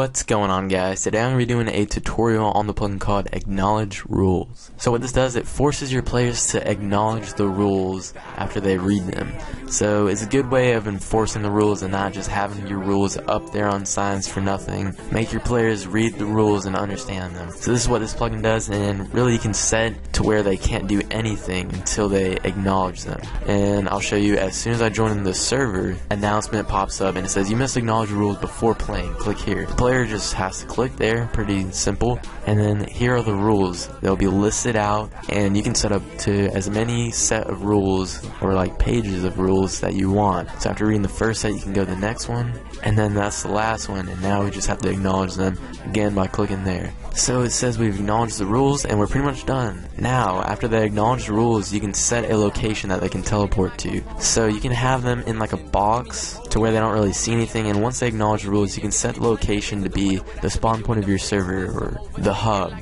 What's going on, guys? Today I'm going to be doing a tutorial on the plugin called AcknowledgeRules. So what this does, it forces your players to acknowledge the rules after they read them. So it's a good way of enforcing the rules and not just having your rules up there on signs for nothing. Make your players read the rules and understand them. So this is what this plugin does, and really you can set to where they can't do anything until they acknowledge them. And I'll show you, as soon as I join the server, announcement pops up and it says you must acknowledge rules before playing. Click here. The player just has to click there, pretty simple, and then here are the rules. They'll be listed out, and you can set up to as many set of rules or like pages of rules that you want. So after reading the first set, you can go to the next one, and then that's the last one, and now we just have to acknowledge them again by clicking there. So it says we've acknowledged the rules and we're pretty much done. Now after they acknowledge the rules, you can set a location that they can teleport to. So you can have them in like a box to where they don't really see anything, and once they acknowledge the rules, you can set the location to be the spawn point of your server or the hub.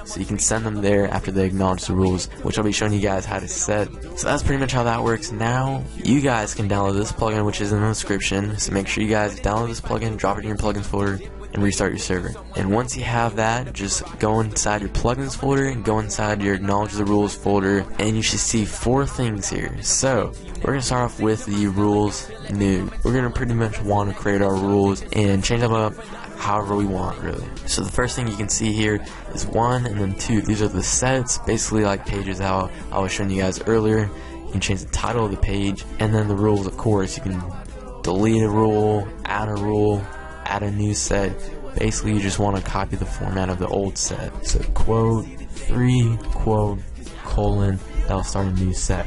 So you can send them there after they acknowledge the rules, which I'll be showing you guys how to set. So that's pretty much how that works. Now you guys can download this plugin, which is in the description. So make sure you guys download this plugin, drop it in your plugins folder, and restart your server. And once you have that, just go inside your plugins folder and go inside your acknowledge the rules folder, and you should see 4 things here. So we're gonna start off with the rules new. We're gonna pretty much want to create our rules and change them up however we want, really. So the first thing you can see here is 1 and then 2. These are the sets, basically like pages how I was showing you guys earlier. You can change the title of the page, and then the rules, of course. You can delete a rule, add a new set. Basically you just want to copy the format of the old set. So quote 3 quote colon, that'll start a new set.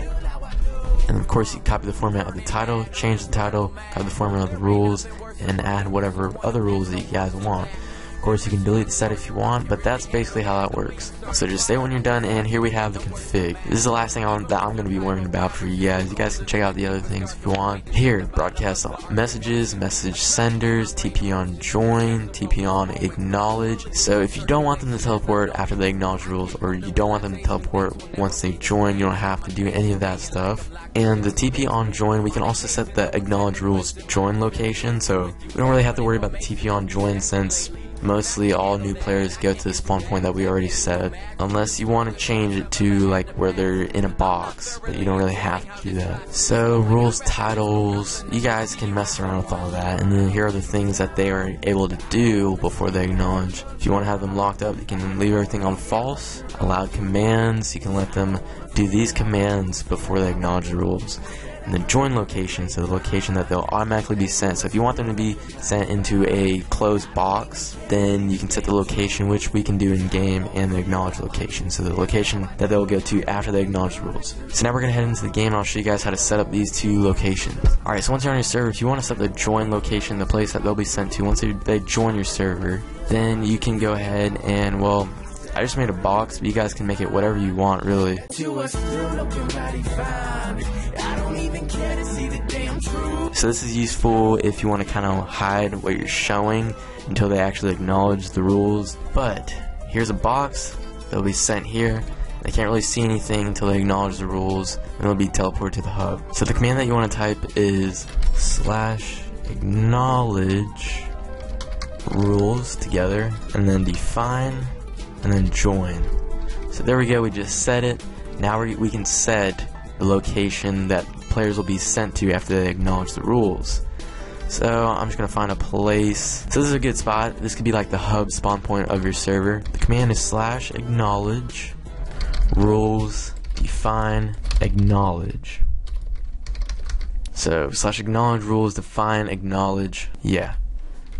And of course you copy the format of the title, change the title, copy the format of the rules, and add whatever other rules that you guys want. Of course you can delete the set if you want, but that's basically how that works. So just say when you're done, and here we have the config. This is the last thing that I'm going to be worrying about for you guys. You guys can check out the other things if you want. Here, broadcast messages, message senders, TP on join, TP on acknowledge. So if you don't want them to teleport after they acknowledge rules, or you don't want them to teleport once they join, you don't have to do any of that stuff. And the TP on join, we can also set the acknowledge rules join location, so we don't really have to worry about the TP on join, since mostly all new players go to the spawn point that we already set, unless you want to change it to like where they're in a box, but you don't really have to do that. So rules titles, you guys can mess around with all that, and then here are the things that they are able to do before they acknowledge. If you want to have them locked up, you can leave everything on false. Allowed commands, you can let them do these commands before they acknowledge the rules. And the join location, so the location that they'll automatically be sent. So if you want them to be sent into a closed box, then you can set the location, which we can do in game, and the acknowledge location, so the location that they'll go to after they acknowledge the rules. So now we're gonna head into the game, and I'll show you guys how to set up these 2 locations. Alright, so once you're on your server, if you want to set the join location, the place that they'll be sent to, once they join your server, then you can go ahead and, well, I just made a box, but you guys can make it whatever you want, really. So this is useful if you want to kind of hide what you're showing until they actually acknowledge the rules. But here's a box, they'll be sent here. They can't really see anything until they acknowledge the rules, and they'll be teleported to the hub. So the command that you want to type is /acknowledgeRules together, and then define, and then join. So there we go, we just set it. Now we can set the location that players will be sent to after they acknowledge the rules. So I'm just gonna find a place. So this is a good spot. This could be like the hub spawn point of your server. The command is /acknowledgeRules define acknowledge. So /acknowledgeRules define acknowledge. Yeah.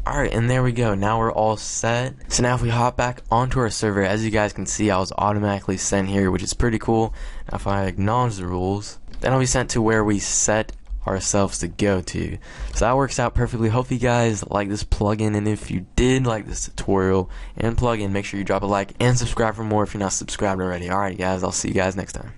Alright, and there we go. Now we're all set. So now if we hop back onto our server, as you guys can see, I was automatically sent here, which is pretty cool. Now if I acknowledge the rules, then I'll be sent to where we set ourselves to go to. So that works out perfectly. Hope you guys like this plugin, and if you did like this tutorial and plugin, make sure you drop a like and subscribe for more if you're not subscribed already. Alright guys, I'll see you guys next time.